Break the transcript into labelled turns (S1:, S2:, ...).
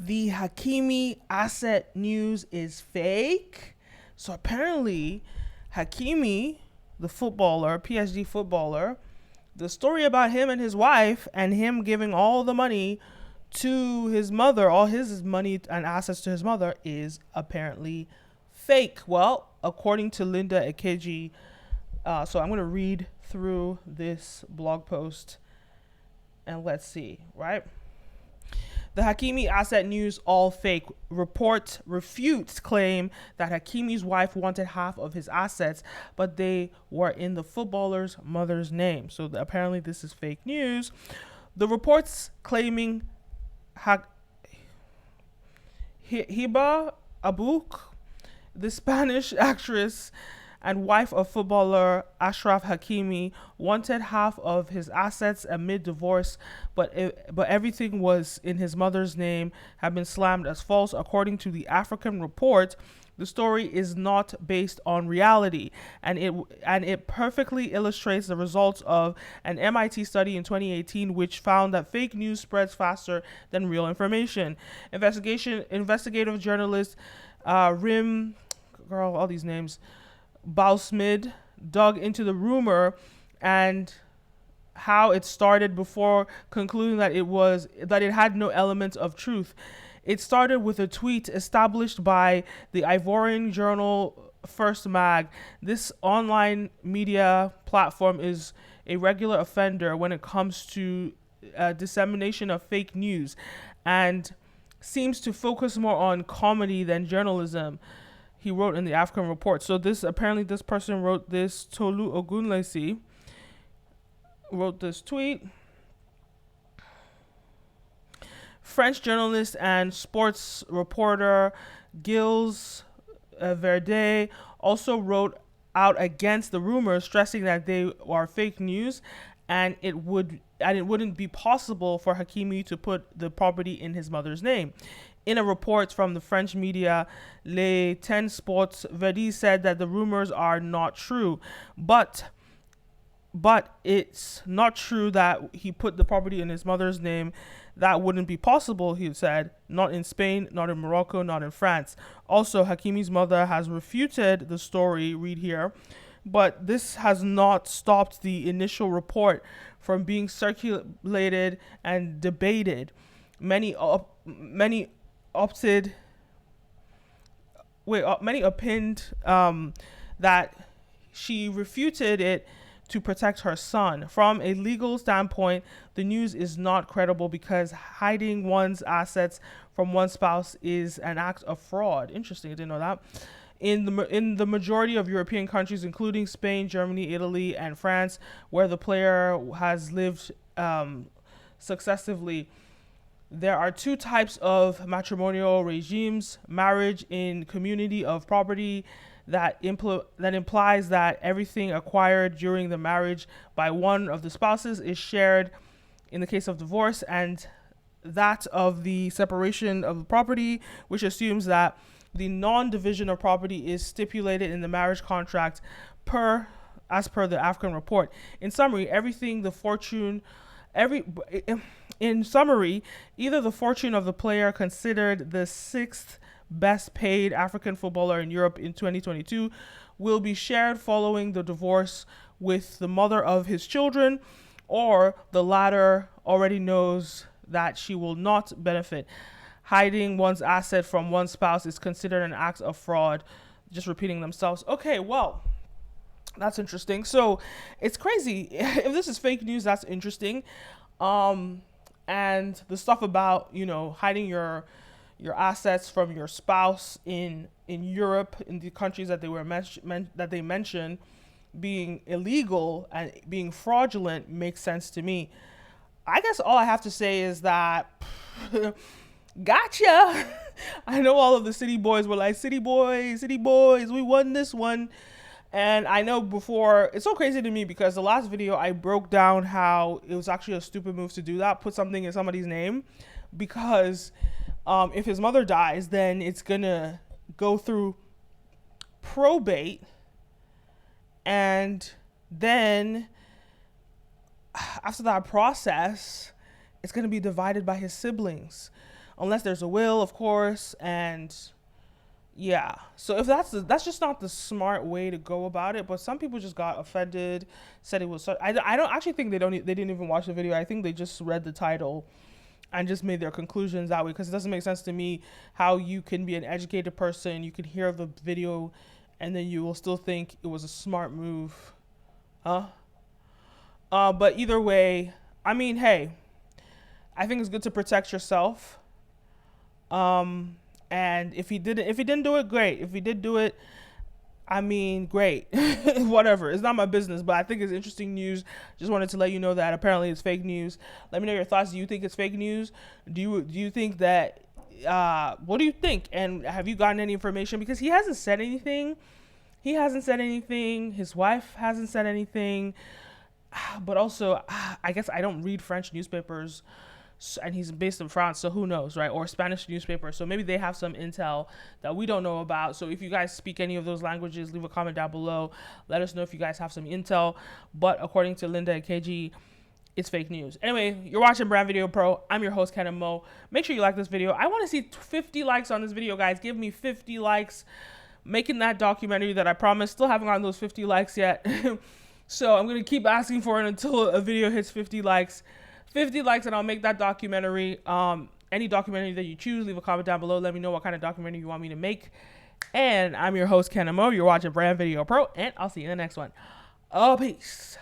S1: the Hakimi asset news is fake. So apparently, Hakimi, the footballer, PSG footballer, the story about him and his wife and him giving all the money to his mother, all his money and assets to his mother, is apparently fake. Well, according to Linda Ekeji, so I'm going to read through this blog post and let's see, right? The Hakimi asset news all fake. Report refutes claim that Hakimi's wife wanted half of his assets, but they were in the footballer's mother's name. So apparently this is fake news. The reports claiming Hiba Abuk, the Spanish actress and wife of footballer Achraf Hakimi, wanted half of his assets amid divorce, but everything was in his mother's name, have been slammed as false. According to the African Report, the story is not based on reality, and it perfectly illustrates the results of an MIT study in 2018, which found that fake news spreads faster than real information. Investigative journalist all these names, Bausmid, dug into the rumor and how it started before concluding that it had no elements of truth. It started with a tweet established by the Ivorian journal First Mag. This online media platform is a regular offender when it comes to dissemination of fake news and seems to focus more on comedy than journalism, he wrote in the African Report. So this person wrote this, Tolu Ogunlesi, wrote this tweet. French journalist and sports reporter Gilles Verde also wrote out against the rumors, stressing that they are fake news and it wouldn't be possible for Hakimi to put the property in his mother's name. In a report from the French media Les 10 Sports, Verdi said that the rumors are not true, but it's not true that he put the property in his mother's name. That wouldn't be possible, he said. Not in Spain, not in Morocco, not in France. Also, Hakimi's mother has refuted the story, read here, but this has not stopped the initial report from being circulated and debated. Many opined that she refuted it to protect her son. From a legal standpoint, the news is not credible because hiding one's assets from one spouse is an act of fraud. Interesting, I didn't know that. In the majority of European countries, including Spain, Germany, Italy, and France, where the player has lived successively, there are two types of matrimonial regimes: marriage in community of property that implies that everything acquired during the marriage by one of the spouses is shared in the case of divorce, and that of the separation of the property, which assumes that the non-division of property is stipulated in the marriage contract as per the African Report. In summary, either the fortune of the player, considered the sixth best paid African footballer in Europe in 2022, will be shared following the divorce with the mother of his children, or the latter already knows that she will not benefit. Hiding one's asset from one spouse is considered an act of fraud. Just repeating themselves. Okay, well, that's interesting. So it's crazy. If this is fake news, that's interesting. And the stuff about, hiding your assets from your spouse in Europe, in the countries that they mentioned being illegal and being fraudulent, makes sense to me. I guess all I have to say is that gotcha. I know all of the city boys were like, city boys, we won this one. And I know before, it's so crazy to me because the last video I broke down how it was actually a stupid move to do that, put something in somebody's name, because if his mother dies, then it's gonna go through probate, and then after that process, it's gonna be divided by his siblings. unless there's a will, of course. And yeah, so if that's just not the smart way to go about it. But some people just got offended, said it was so, I don't actually think they didn't even watch the video. I think they just read the title and just made their conclusions that way, because it doesn't make sense to me how you can be an educated person, you can hear the video, and then you will still think it was a smart move. But either way, I mean, hey, I think it's good to protect yourself. And if he didn't do it, great. If he did do it, I mean, great. Whatever. It's not my business, but I think it's interesting news. Just wanted to let you know that apparently it's fake news. Let me know your thoughts. Do you think it's fake news? Do you think that what do you think? And have you gotten any information? Because he hasn't said anything. His wife hasn't said anything. But also, I guess I don't read French newspapers, and he's based in France, so who knows, right? Or Spanish newspaper, so maybe they have some intel that we don't know about. So if you guys speak any of those languages, leave a comment down below. Let us know if you guys have some intel. But according to Linda and KG, it's fake news. Anyway, you're watching Brand Video Pro. I'm your host, Ken and Mo. Make sure you like this video. I want to see 50 likes on this video, guys. Give me 50 likes. Making that documentary that I promised. Still haven't gotten those 50 likes yet. So I'm going to keep asking for it until a video hits 50 likes. 50 likes and I'll make that documentary. Any documentary that you choose, leave a comment down below. Let me know what kind of documentary you want me to make. And I'm your host, Ken and Mo. You're watching Brand Video Pro, and I'll see you in the next one. Oh, peace.